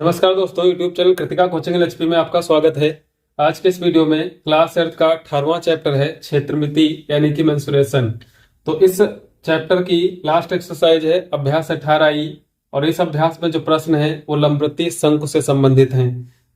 नमस्कार दोस्तों, YouTube channel Kritika coaching LHP में आपका स्वागत है। आज के इस वीडियो में क्लास 8 का 18वां चैप्टर है क्षेत्रमिति यानी कि मेंसुरेशन। तो इस चैप्टर की लास्ट एक्सरसाइज है अभ्यास 18 और इस अभ्यास में जो प्रश्न है वो लंबवृत्तीय शंकु से संबंधित हैं।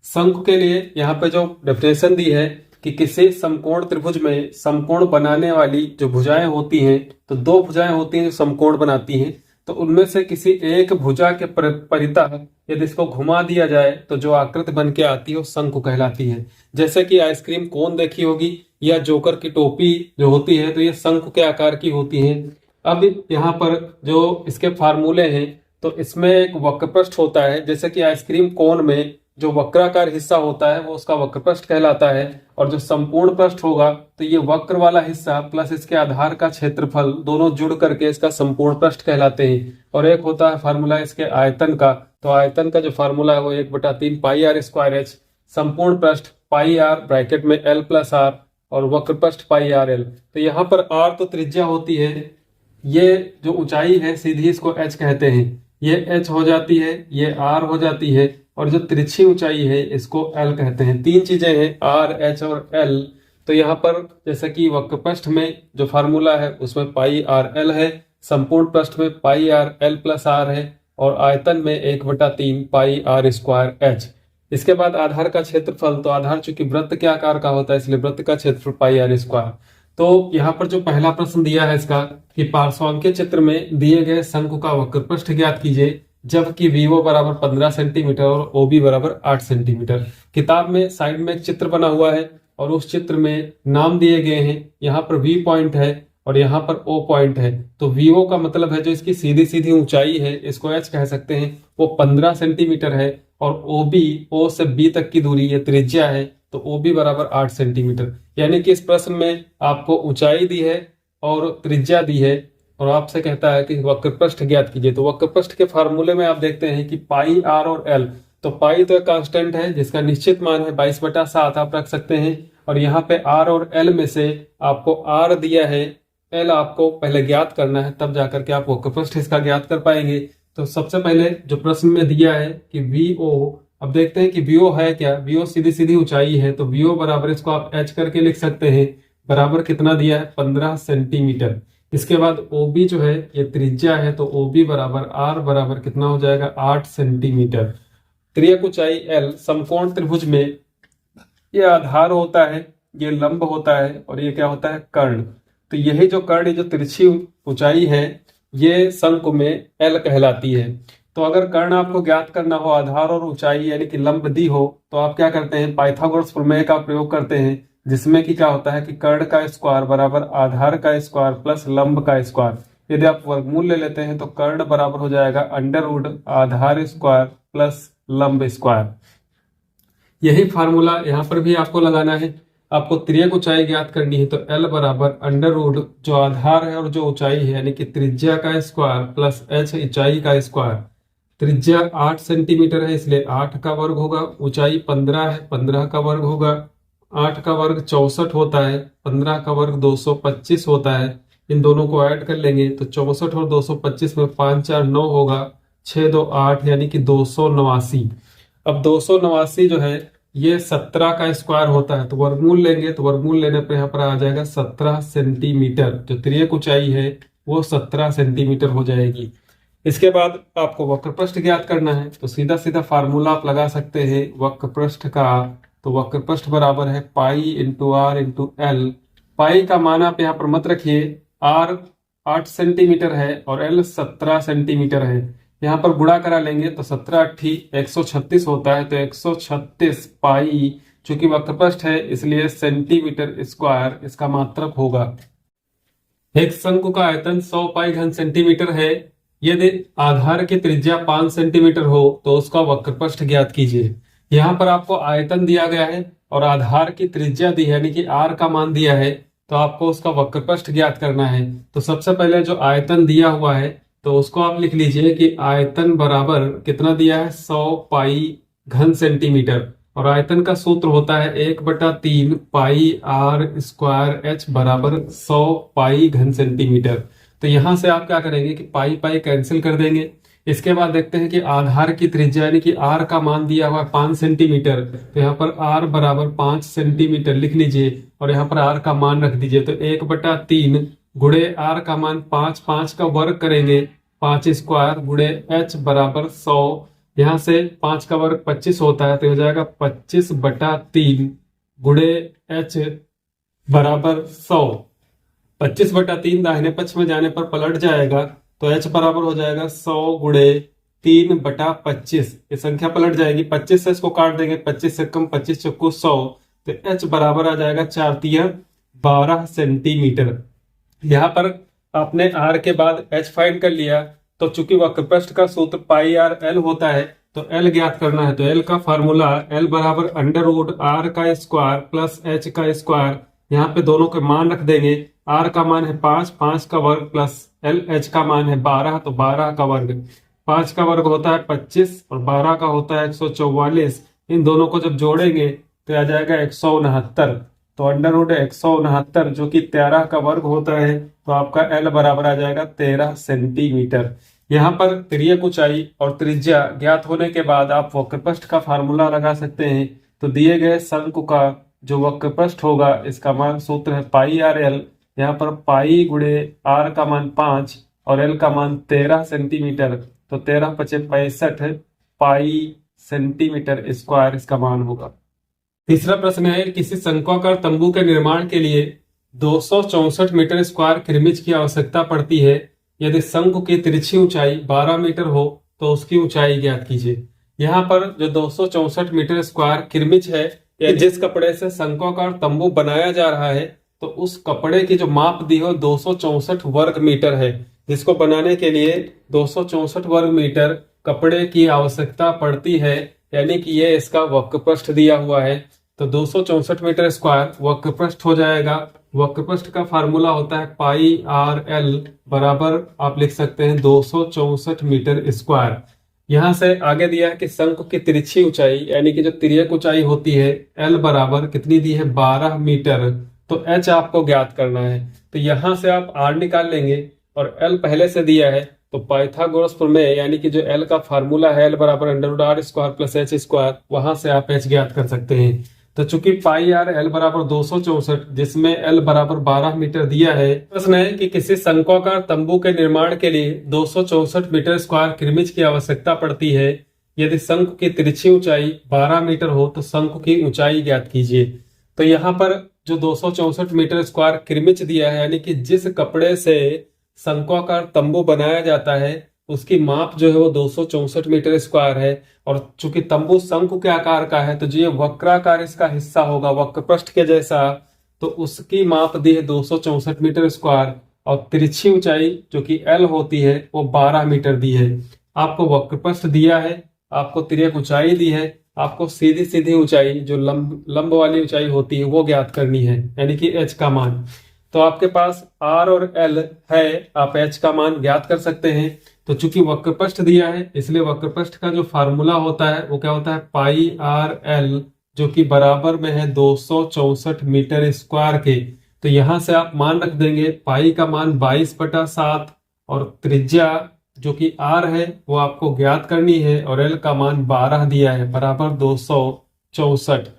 शंकु के लिए यहाँ पे जो डेफिनेशन दी है कि किसी समकोण त्रिभुज में समकोण बनाने वाली जो भुजाएं होती हैं, तो दो भुजाएं होती हैं जो समकोण बनाती हैं, तो उनमें से किसी एक भुजा के परितः यदि इसको घुमा दिया जाए तो जो आकृति बन के आती है वो शंकु कहलाती है। जैसे कि आइसक्रीम कोन देखी होगी या जोकर की टोपी जो होती है, तो ये शंकु के आकार की होती है। अब यहाँ पर जो इसके फार्मूले हैं, तो इसमें एक वक्रपृष्ठ होता है। जैसे कि आइसक्रीम कोन में जो वक्राकार हिस्सा होता है वो उसका वक्रपृष्ठ कहलाता है, और जो संपूर्ण पृष्ठ होगा तो ये वक्र वाला हिस्सा प्लस इसके आधार का क्षेत्रफल दोनों जुड़ करके इसका संपूर्ण पृष्ठ कहलाते हैं। और एक होता है फार्मूला इसके आयतन का, तो आयतन का जो फार्मूला है वो 1/3 पाई आर स्क्वायर एच, संपूर्ण पृष्ठ पाई आर ब्रैकेट में एल प्लस आर और वक्रपृष्ठ पाई आर एल। तो यहाँ पर आर तो त्रिज्या होती है, ये जो ऊंचाई है सीधी इसको एच कहते हैं, ये एच हो जाती है, ये आर हो जाती है, और जो तिरछी ऊंचाई है इसको एल कहते हैं। तीन चीजें हैं आर, एच और एल। तो यहाँ पर जैसे कि वक्रपृष्ठ में जो फार्मूला है उसमें पाई आर एल है, संपूर्ण पृष्ठ में पाई आर एल प्लस आर है, और आयतन में 1/3 पाई आर स्क्वायर एच। इसके बाद आधार का क्षेत्रफल, तो आधार चूंकि वृत्त के आकार का होता है इसलिए वृत्त का क्षेत्रफल पाई आर स्क्वायर। तो यहाँ पर जो पहला प्रश्न दिया है इसका कि पार्श्वांकीय चित्र में दिए गए शंकु का वक्रपृष्ठ ज्ञात कीजिए जबकि वीओ बराबर 15 सेंटीमीटर और ओबी बराबर 8 सेंटीमीटर। किताब में साइड में एक चित्र बना हुआ है और उस चित्र में नाम दिए गए हैं। यहाँ पर वी पॉइंट है और यहाँ पर ओ पॉइंट है। तो वीओ का मतलब है जो इसकी सीधी सीधी ऊंचाई है, इसको एच कह सकते हैं, वो 15 सेंटीमीटर है, और ओबी ओ से बी तक की दूरी ये त्रिज्या है, तो ओबी बराबर 8 सेंटीमीटर। यानी कि इस प्रश्न में आपको ऊंचाई दी है और त्रिज्या दी है और आपसे कहता है कि वक्रपृष्ठ ज्ञात कीजिए। तो वक्रपृष्ठ के फार्मूले में आप देखते हैं कि पाई आर और एल, तो पाई तो एक कांस्टेंट है जिसका निश्चित मान है 22/7 आप रख सकते हैं, और यहाँ पे आर और एल में से आपको आर दिया है, एल आपको पहले ज्ञात करना है, तब जाकर के आप वक्रपृष्ठ इसका ज्ञात कर पाएंगे। तो सबसे पहले जो प्रश्न में दिया है कि वीओ, अब देखते हैं कि वीओ है क्या। वीओ सीधी सीधी ऊंचाई है, तो वीओ बराबर इसको आप एच करके लिख सकते हैं, बराबर कितना दिया है 15 सेंटीमीटर। इसके बाद OB जो है ये त्रिज्या है, तो OB बराबर आर बराबर कितना हो जाएगा 8 सेंटीमीटर। त्रियक ऊंचाई L, समकोण त्रिभुज में ये आधार होता है, ये लंब होता है, और ये क्या होता है कर्ण। तो यही जो कर्ण, जो तिरछी ऊंचाई है, ये शंकु में L कहलाती है। तो अगर कर्ण आपको ज्ञात करना हो, आधार और ऊंचाई यानी कि लंब दी हो, तो आप क्या करते हैं पाइथागोरस प्रमेय का प्रयोग करते हैं, जिसमें कि क्या होता है कि कर्ण का स्क्वायर बराबर आधार का स्क्वायर प्लस लंब का स्क्वायर। यदि आप वर्गमूल ले लेते हैं तो कर्ण बराबर हो जाएगा अंडर आधार स्क्वायर प्लस लंब स्क्वायर। यही फार्मूला यहाँ पर भी आपको लगाना है। आपको त्रियक ऊंचाई ज्ञात करनी है, तो एल बराबर अंडर जो आधार है और जो ऊंचाई है यानी कि त्रिज्या का स्क्वायर प्लस एच ऊंचाई का स्क्वायर। त्रिज्या 8 सेंटीमीटर है इसलिए 8 का वर्ग होगा, ऊंचाई 15 है, 15 का वर्ग होगा, 8 का वर्ग 64 होता है, 15 का वर्ग 225 होता है। इन दोनों को ऐड कर लेंगे तो 64 और 225 में 5 4 9 होगा, 6 2 8 यानी कि 289। अब 289 जो है ये 17 का स्क्वायर होता है, तो वर्गमूल लेंगे तो वर्गमूल लेने पर यहाँ पर आ जाएगा 17 सेंटीमीटर। जो त्रियक ऊंचाई है वो 17 सेंटीमीटर हो जाएगी। इसके बाद आपको वक्रपृष्ठ ज्ञात करना है, तो सीधा सीधा फार्मूला आप लगा सकते हैं वक्रपृष्ठ का। तो वक्रपृष्ठ बराबर है pi into R into L. Pi का मान आप यहाँ पर मत रखिए, आर 8 सेंटीमीटर है और एल 17 सेंटीमीटर है। यहाँ पर गुणा करा लेंगे तो 17 8 136 होता है, तो 136 पाई, चूंकि वक्रपृष्ठ है इसलिए सेंटीमीटर स्क्वायर इसका मात्रक होगा। एक शंकु का आयतन 100 पाई घन सेंटीमीटर है। यदि आधार की त्रिज्या 5 सेंटीमीटर हो तो उसका वक्रपृष्ठ ज्ञात कीजिए। यहाँ पर आपको आयतन दिया गया है और आधार की त्रिज्या दी है यानी कि आर का मान दिया है, तो आपको उसका वक्रपृष्ठ ज्ञात करना है। तो सबसे पहले जो आयतन दिया हुआ है तो उसको आप लिख लीजिए कि आयतन बराबर कितना दिया है 100 पाई घन सेंटीमीटर, और आयतन का सूत्र होता है 1/3 पाई आर स्क्वायर एच बराबर 100 पाई घन सेंटीमीटर। तो यहां से आप क्या करेंगे कि पाई पाई कैंसिल कर देंगे, इसके बाद देखते हैं कि आधार की त्रिज्या यानी कि आर का मान दिया हुआ है 5 सेंटीमीटर, तो यहाँ पर आर बराबर 5 सेंटीमीटर लिख लीजिए और यहाँ पर आर का मान रख दीजिए। तो 1/3 गुणे आर का मान 5, 5 का वर्ग करेंगे 5 स्क्वायर गुणे एच बराबर 100। यहाँ से 5 का वर्ग 25 होता है, तो हो जाएगा 25/3 गुणे एच बराबर 100। 25/3 दाहिने पक्ष में जाने पर पलट जाएगा, तो h बराबर हो जाएगा 100 गुणे 3/25। ये संख्या पलट जाएगी, 25 से इसको काट देंगे, 25 से कम 25 चौको 100, तो h बराबर आ जाएगा 4×3 12 सेंटीमीटर। यहाँ पर आपने r के बाद h फाइंड कर लिया, तो चूंकि वक्रपृष्ठ का सूत्र पाई आर एल होता है, तो l ज्ञात करना है। तो l का फार्मूला l बराबर √r का स्क्वायर प्लस h का स्क्वायर, यहाँ पे दोनों के मान रख देंगे। r का मान है 5, 5 का वर्ग प्लस h का मान है 12, तो 12 का वर्ग। 5 का वर्ग होता है 25 और 12 का होता है 144। इन दोनों को जब जोड़ेंगे तो आ जाएगा 169। तो √169 जो कि 13 का वर्ग होता है, तो आपका l बराबर आ जाएगा 13 सेंटीमीटर। यहाँ पर तिर्यक ऊंचाई और त्रिज्या ज्ञात होने के बाद आप वक्रपृष्ठ का फार्मूला लगा सकते हैं। तो दिए गए शंकु का जो वक्रपृष्ठ होगा, इसका मान सूत्र है पाई आर एल। यहाँ पर पाई गुणे आर का मान 5 और एल का मान 13 सेंटीमीटर, तो 13×5 = 65 पाई सेंटीमीटर स्क्वायर इसका मान होगा। तीसरा प्रश्न है, किसी शंक्वाकार तंबू के निर्माण के लिए 264 मीटर स्क्वायर किरमिच की आवश्यकता पड़ती है। यदि शंकु की तिरछी ऊंचाई 12 मीटर हो तो उसकी ऊंचाई ज्ञात कीजिए। यहाँ पर जो 264 मीटर स्क्वायर किरमिच है, या जिस कपड़े से शंक्वाकार तंबू बनाया जा रहा है, तो उस कपड़े की जो माप दी हो 264 वर्ग मीटर है, जिसको बनाने के लिए 264 वर्ग मीटर कपड़े की आवश्यकता पड़ती है, यानी कि ये इसका वक्रपृष्ठ दिया हुआ है। तो 264 मीटर स्क्वायर वक्रपृष्ठ हो जाएगा। वक्रपृष्ठ का फार्मूला होता है पाई आर एल बराबर आप लिख सकते हैं 264 मीटर स्क्वायर। यहां से आगे दिया है कि शंकु की तिरछी ऊंचाई यानी कि जो तिर्यक ऊंचाई होती है, एल बराबर कितनी दी है 12 मीटर। तो एच आपको ज्ञात करना है, तो यहां से आप आर निकाल लेंगे और एल पहले से दिया है, तो पाइथागोरस प्रमेय यानी कि जो एल का फार्मूला है एल बराबर √r² प्लस h स्क्वायर, वहां से आप एच ज्ञात कर सकते हैं। तो चूंकि पाई आर एल बराबर 264 जिसमें एल बराबर 12 मीटर दिया है, प्रश्न है कि किसी शंक्वाकार तंबू के निर्माण के लिए 264 मीटर स्क्वायर किरमिच की आवश्यकता पड़ती है। यदि शंकु की तिरछी ऊंचाई 12 मीटर हो तो शंकु की ऊंचाई ज्ञात कीजिए। तो यहाँ पर जो 264 मीटर स्क्वायर किरमिच दिया है, यानी कि जिस कपड़े से शंक्वाकार तंबू बनाया जाता है उसकी माप जो है वो 264 मीटर स्क्वायर है। और चूंकि तंबू शंकु के आकार का है, तो जो ये वक्राकार इसका हिस्सा होगा वक्रपृष्ठ के जैसा, तो उसकी माप दी है 264 मीटर स्क्वायर और तिरछी ऊंचाई जो कि एल होती है वो 12 मीटर दी है। आपको वक्रपृष्ठ दिया है, आपको तिर्यक ऊंचाई दी है, आपको सीधी सीधी ऊंचाई जो लंब वाली ऊंचाई होती है वो ज्ञात करनी है, यानी कि एच का मान। तो आपके पास आर और एल है, आप एच का मान ज्ञात कर सकते हैं। तो चूंकि वक्रपृष्ठ दिया है इसलिए वक्रपृष्ठ का जो फार्मूला होता है वो क्या होता है पाई आर एल, जो कि बराबर में है 264 मीटर स्क्वायर के। तो यहां से आप मान रख देंगे, पाई का मान 22/7 और त्रिज्या जो कि आर है वो आपको ज्ञात करनी है और एल का मान 12 दिया है बराबर 264।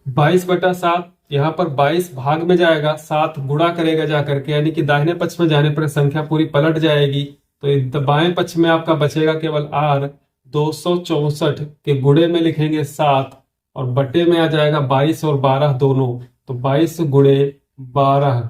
22/7 यहाँ पर 22 भाग में जाएगा, 7 गुणा करेगा जाकर के, यानी कि दाहिने पक्ष में जाने पर संख्या पूरी पलट जाएगी। तो बाएं पक्ष में आपका बचेगा केवल आर। 264 के गुणे में लिखेंगे 7 और बटे में आ जाएगा 22 और 12 दोनों, तो 22 गुणे 12।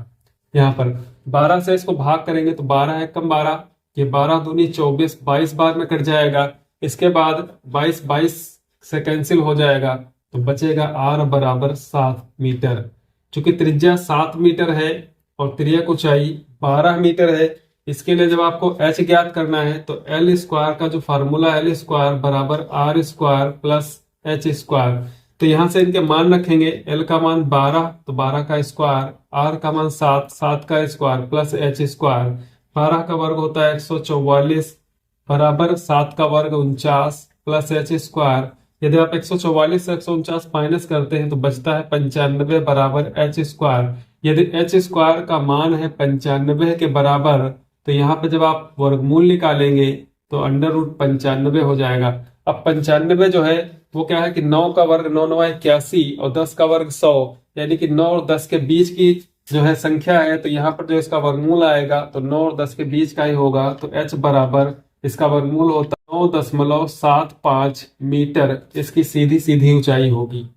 यहाँ पर 12 से इसको भाग करेंगे तो 12 है कम 12, ये 12 दूनी 24, 22 बार में कट जाएगा। इसके बाद 22 से कैंसिल हो जाएगा, तो बचेगा आर बराबर 7 मीटर। चूंकि त्रिज्या 7 मीटर है और तिर्यक ऊंचाई 12 मीटर है, इसके लिए जब आपको h ज्ञात करना है तो एल स्क्वायर का जो फार्मूला एल स्क्वायर बराबर R square plus H square. तो यहां से इनके मान रखेंगे, एल का मान 12 तो 12 का स्क्वायर, आर का मान 7, 7 का स्क्वायर प्लस एच स्क्वायर। 12 का वर्ग होता है 144 बराबर 7 का वर्ग 49 प्लस एच स्क्वायर। यदि आप 144 से 149 माइनस करते हैं तो बचता है 95 बराबर एच स्क्वायर। यदि एच स्क्वायर का मान है 95 के बराबर, तो यहाँ पे जब आप वर्गमूल निकालेंगे तो अंडर रूट 95 हो जाएगा। अब 95 जो है वो क्या है कि 9 का वर्ग 9 9 81 और 10 का वर्ग 100, यानी कि 9 और 10 के बीच की जो है संख्या है, तो यहाँ पर जो इसका वर्गमूल आएगा तो 9 और 10 के बीच का ही होगा। तो h बराबर इसका वर्गमूल होता है 9.75 मीटर, इसकी सीधी सीधी ऊंचाई होगी।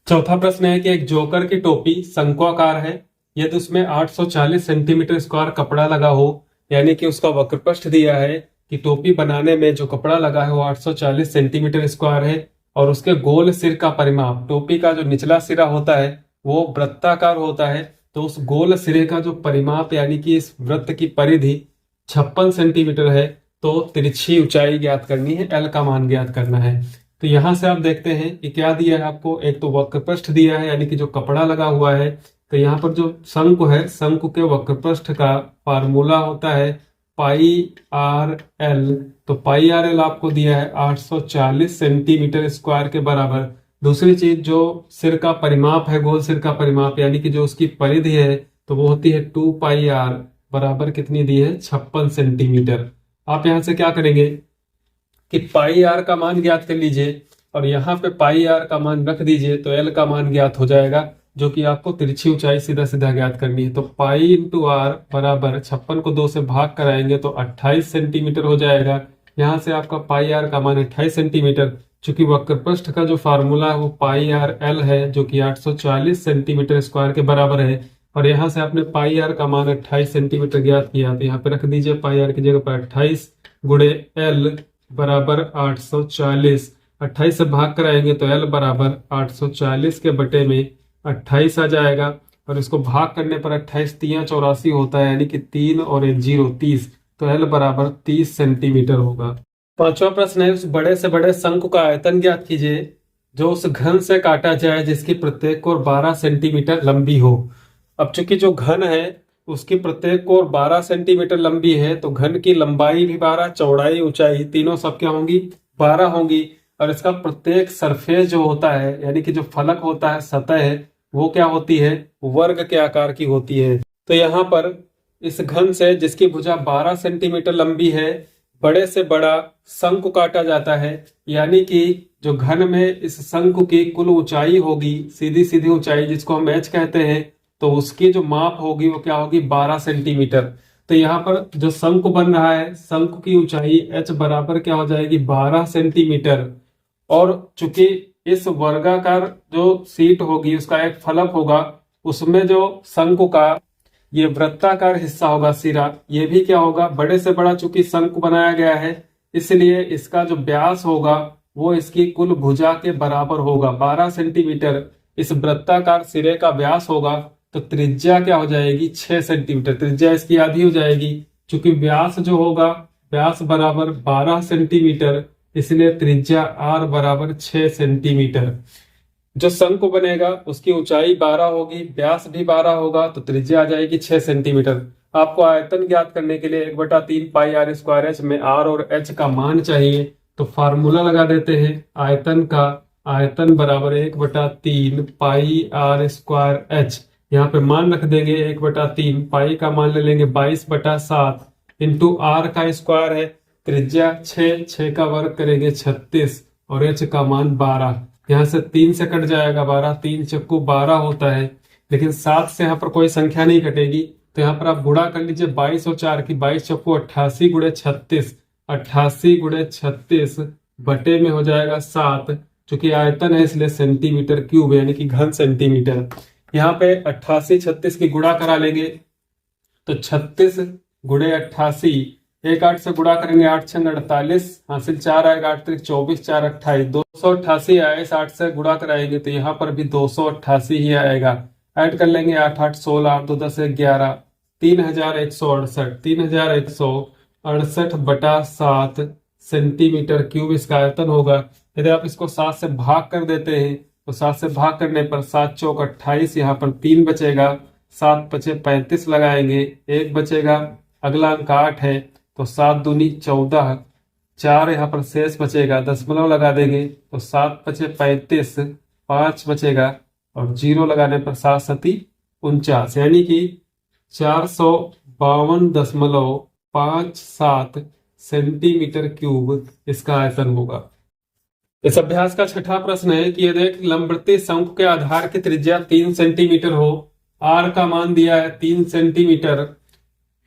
चौथा प्रश्न है कि एक जोकर की टोपी शंक्वाकार है यदि उसमें 840 सेंटीमीटर स्क्वायर कपड़ा लगा हो, यानी कि उसका वक्रपृष्ठ दिया है कि टोपी बनाने में जो कपड़ा लगा है वो 840 सेंटीमीटर स्क्वायर है और उसके गोल सिर का परिमाप, टोपी का जो निचला सिरा होता है वो वृत्ताकार होता है, तो उस गोल सिरे का जो परिमाप यानी कि इस वृत्त की परिधि 56 सेंटीमीटर है, तो तिरछी ऊंचाई ज्ञात करनी है, एल का मान ज्ञात करना है। तो यहां से आप देखते हैं कि क्या दिया है आपको, एक तो वक्रपृष्ठ दिया है यानी कि जो कपड़ा लगा हुआ है, तो यहाँ पर जो शंकु है, शंकु के वक्रपृष्ठ का फार्मूला होता है पाई आर एल। तो पाई आर एल आपको दिया है 840 सेंटीमीटर स्क्वायर के बराबर। दूसरी चीज जो सिर का परिमाप है, गोल सिर का परिमाप यानी कि जो उसकी परिधि है, तो वो होती है 2 पाई आर बराबर कितनी दी है 56 सेंटीमीटर। आप यहां से क्या करेंगे कि पाई आर का मान ज्ञात कर लीजिए और यहाँ पे पाई आर का मान रख दीजिए, तो एल का मान ज्ञात हो जाएगा, जो कि आपको तिरछी ऊंचाई सीधा सीधा ज्ञात करनी है। तो पाई इंटू आर बराबर 56 को 2 से भाग कराएंगे तो 28 सेंटीमीटर हो जाएगा। यहाँ से आपका पाई आर का मान 28 सेंटीमीटर, चूंकि वक्रपृष्ठ का जो फार्मूला है वो पाई आर एल है जो कि 840 सेंटीमीटर स्क्वायर के बराबर है, और यहाँ से आपने पाई आर का मान 28 सेंटीमीटर ज्ञात किया, तो यहाँ पे रख दीजिए पाई आर की जगह पर 28 गुणे एल बराबर 840। 28 से भाग कराएंगे तो एल बराबर 840 के बटे में 28 आ जाएगा, और इसको भाग करने पर 28 तिया 84 होता है, यानी कि 3 और 1 0 30, तो एल बराबर 30 सेंटीमीटर होगा। पांचवा प्रश्न है उस बड़े से बड़े शंकु का आयतन ज्ञात कीजिए जो उस घन से काटा जाए जिसकी प्रत्येक कोर 12 सेंटीमीटर लंबी हो। अब चूंकि जो घन है उसकी प्रत्येक कोर 12 सेंटीमीटर लंबी है, तो घन की लंबाई भी 12, चौड़ाई ऊंचाई तीनों सब क्या होंगी 12 होंगी, और इसका प्रत्येक सरफेस जो होता है यानी कि जो फलक होता है, सतह है, वो क्या होती है वर्ग के आकार की होती है। तो यहाँ पर इस घन से जिसकी भुजा 12 सेंटीमीटर लंबी है, बड़े से बड़ा शंकु काटा जाता है, यानी कि जो घन में इस शंकु की कुल ऊंचाई होगी, सीधी सीधी ऊंचाई जिसको हम एच कहते हैं, तो उसकी जो माप होगी वो क्या होगी 12 सेंटीमीटर। तो यहाँ पर जो शंकु बन रहा है, शंकु की ऊंचाई h बराबर क्या हो जाएगी 12 सेंटीमीटर, और चूंकि इस वर्गाकार जो सीट होगी उसका एक फलक होगा, उसमें जो शंकु का ये वृत्ताकार हिस्सा होगा सिरा, ये भी क्या होगा बड़े से बड़ा, चूंकि शंकु बनाया गया है इसलिए इसका जो व्यास होगा वो इसकी कुल भुजा के बराबर होगा 12 सेंटीमीटर। इस वृत्ताकार सिरे का व्यास होगा तो त्रिज्या क्या हो जाएगी 6 सेंटीमीटर, त्रिज्या इसकी आधी हो जाएगी, चूंकि व्यास जो होगा व्यास बराबर 12 सेंटीमीटर, इसलिए त्रिज्या आर बराबर 6 सेंटीमीटर। जो शंकु बनेगा उसकी ऊंचाई 12 होगी, व्यास भी 12 होगा, तो त्रिज्या आ जाएगी 6 सेंटीमीटर। आपको आयतन ज्ञात करने के लिए 1/3 पाई आर स्क्वायर एच में आर और एच का मान चाहिए, तो फार्मूला लगा देते हैं आयतन का। आयतन बराबर 1/3 पाई आर स्क्वायर एच, यहाँ पे मान रख देंगे 1/3, पाई का मान ले लेंगे 22/7 इंटू आर का स्क्वायर है, त्रिज्या 6 का वर्ग करेंगे 36 और एच का मान 12। यहाँ से 3 से कट जाएगा 12, 3 चक्कू 12 होता है, लेकिन 7 से यहाँ पर कोई संख्या नहीं कटेगी, तो यहाँ पर आप गुणा कर लीजिए 22 और 4 की, 22 चक्कू 88 गुणे 36, 88 गुणे 36 बटे में हो जाएगा 7, चूंकि आयतन है इसलिए सेंटीमीटर क्यूब यानी कि घन सेंटीमीटर। यहाँ पे 88 36 की गुणा करा लेंगे तो 36 गुणे 88, 1 8 से गुणा करेंगे 8 6 48, हासिल 4 आएगा, 8 3 24, 4 28, 288 आए, इस 8 से गुणा कराएंगे तो यहाँ पर भी 288 ही आएगा। ऐड कर लेंगे 8 8 16, 8 2 10 11, 3168, 3168/7 सेंटीमीटर क्यूब इसका आयतन होगा। यदि आप इसको 7 से भाग कर देते हैं तो 7 से भाग करने पर 7 चौक 28, यहाँ पर 3 बचेगा, 7 बचे 35 लगाएंगे, 1 बचेगा, अगला अंक 8 है तो 7 दूनी 14, 4 यहाँ पर शेष बचेगा, दशमलव लगा देंगे तो 7 बचे 35, 5 बचेगा और 0 लगाने पर 7 सती 49, यानी कि 452.57 सेंटीमीटर क्यूब इसका आयतन होगा। इस अभ्यास का छठा प्रश्न है कि यदि एक लंबवृत्तीय शंकु के आधार की त्रिज्या 3 सेंटीमीटर हो, आर का मान दिया है 3 सेंटीमीटर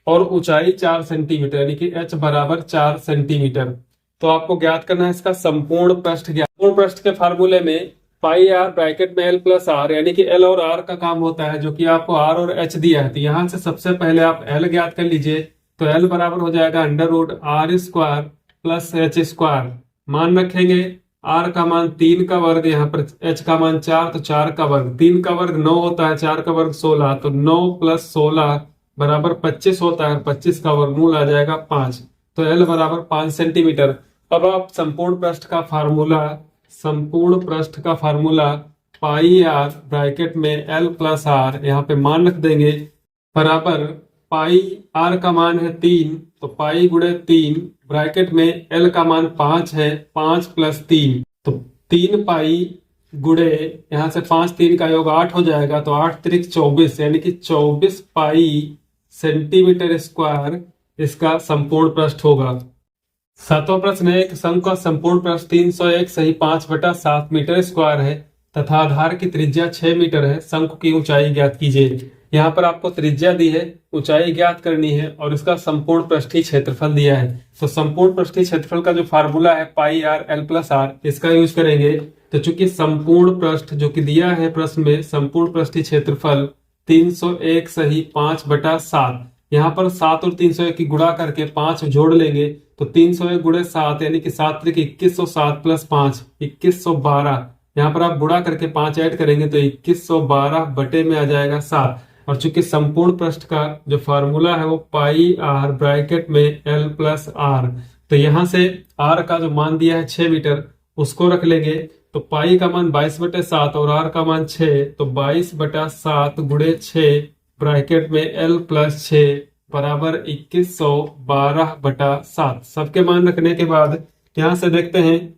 और ऊंचाई 4 सेंटीमीटर यानी कि h बराबर 4 सेंटीमीटर, तो आपको ज्ञात करना है इसका संपूर्ण पृष्ठ। संपूर्ण पृष्ठ के फार्मूले में पाई आर ब्रैकेट में एल प्लस आर यानी कि एल और आर का काम होता है, जो कि आपको आर और एच दिया है। तो यहां से सबसे पहले आप एल ज्ञात कर लीजिए, तो एल बराबर हो जाएगा under root R square plus H square. मान रखेंगे आर का मान 3 का वर्ग, यहाँ पर एच का मान 4, तो 4 का वर्ग, 3 का वर्ग 9 होता है, 4 का वर्ग 16, तो 9 प्लस 16 बराबर 25 होता है, 25 का वर्गमूल आ जाएगा 5, तो एल बराबर 5 सेंटीमीटर। अब आप संपूर्ण पृष्ठ का फार्मूला पाई आर ब्रैकेट में एल प्लस आर यहाँ पे मान रख देंगे बराबर पाई आर का मान है 3, तो पाई गुणे 3 ब्रैकेट में एल का मान 5 है, 5 प्लस 3, तो 3 पाई गुणे यहाँ से 5 3 का योग 8 हो जाएगा, तो 8 त्रिक 24 यानी कि 24 पाई सेंटीमीटर स्क्वायर इसका संपूर्ण पृष्ठ होगा। सातवां प्रश्न है, एक शंकु का संपूर्ण पृष्ठ 301 सही 5/7 मीटर स्क्वायर है तथा आधार की त्रिज्या 6 मीटर है, शंकु की ऊंचाई ज्ञात कीजिए। यहाँ पर आपको त्रिज्या दी है, ऊंचाई ज्ञात करनी है और इसका संपूर्ण पृष्ठीय क्षेत्रफल दिया है। तो संपूर्ण पृष्ठीय क्षेत्रफल का जो फार्मूला है पाई आर एल प्लस आर, इसका यूज करेंगे। तो चूंकि संपूर्ण पृष्ठ जो कि दिया है प्रश्न में, संपूर्ण पृष्ठीय क्षेत्रफल 301 सही 5/7, यहाँ पर 7 और 301 की गुणा करके 5 जोड़ लेंगे, तो 301 गुणे 7 यानी कि 7 त्रिक 2107 प्लस 5 2112, यहाँ पर आप गुणा करके 5 ऐड करेंगे तो 2112 बटे में आ जाएगा 7। और चूंकि संपूर्ण पृष्ठ का जो फार्मूला है वो पाई आर ब्रैकेट में एल प्लस आर, तो यहां से आर का जो मान दिया है 6 मीटर उसको रख लेंगे, तो पाई का मान 22/7 और आर का मान 6, तो 22/7 गुणे 6 ब्रैकेट में एल प्लस 6 बराबर 2112/7। सबके मान रखने के बाद यहां से देखते हैं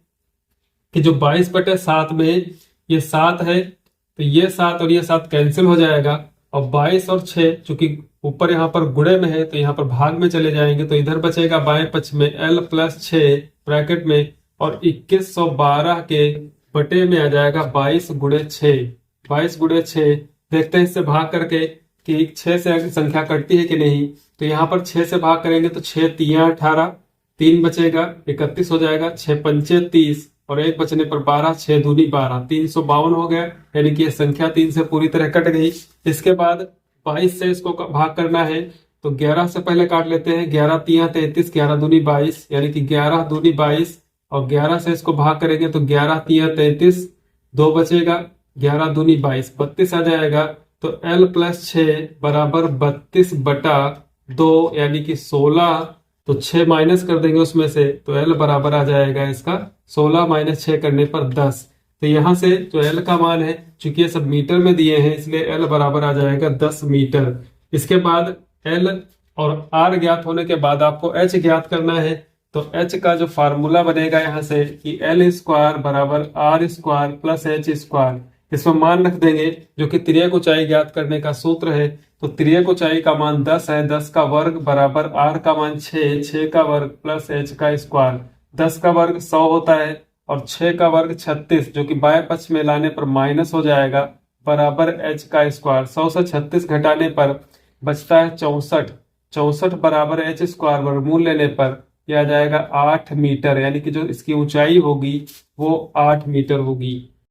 कि जो 22/7 में ये 7 है, तो ये 7 और ये 7 कैंसिल हो जाएगा, और 22 और 6 चूंकि ऊपर यहाँ पर गुणे में है तो यहाँ पर भाग में चले जाएंगे, तो इधर बचेगा बाएं पक्ष में एल प्लस 6 ब्रैकेट में, और 2112 के बटे में आ जाएगा 22 गुणे 6। 22 गुणे 6 देखते हैं इससे भाग करके कि 6 से संख्या कटती है कि नहीं, तो यहाँ पर 6 से भाग करेंगे तो 6 3 18, 3 बचेगा 31 हो जाएगा, 6 पंचे 30 और 1 बचने पर 12, 6 दूनी 12, 352 हो गया, यानी कि यह संख्या 3 से पूरी तरह कट गई। इसके बाद 22 से इसको भाग करना है, तो 11 से पहले काट लेते हैं, 11 3 33, 11 दूनी 22 यानी कि 11 दूनी 22, और 11 से इसको भाग करेंगे तो 11 3 33, 2 बचेगा, 11 दूनी 22 32 आ जाएगा, तो एल प्लस 6 बराबर 32/2 यानी कि 16, तो 6 माइनस कर देंगे उसमें से, तो एल बराबर आ जाएगा इसका 16 माइनस 6 करने पर 10। तो यहां से जो एल का मान है, चूंकि ये सब मीटर में दिए हैं इसलिए एल बराबर आ जाएगा 10 मीटर। इसके बाद एल और आर ज्ञात होने के बाद आपको एच ज्ञात करना है, तो एच का जो फार्मूला बनेगा यहाँ से कि एल स्क्वायर बराबर R square plus H square, इसमें मान रख देंगे जो कि तिर्यक ऊंचाई ज्ञात करने का सूत्र है। तो तिर्यक ऊंचाई का मान 10 है, 10 का वर्ग बराबर आर का मान 6, 6 का वर्ग प्लस एच का स्क्वायर, 10 का वर्ग 100 होता है और 6 का वर्ग 36, जो कि बाएं पक्ष में लाने पर माइनस हो जाएगा, बराबर एच का स्क्वायर। 100 से 36 घटाने पर बचता है 64, 64 बराबर एच स्क्वायर, वर्गमूल लेने पर यह आ जाएगा 8 मीटर, यानी कि जो इसकी ऊंचाई होगी वो 8 मीटर होगी।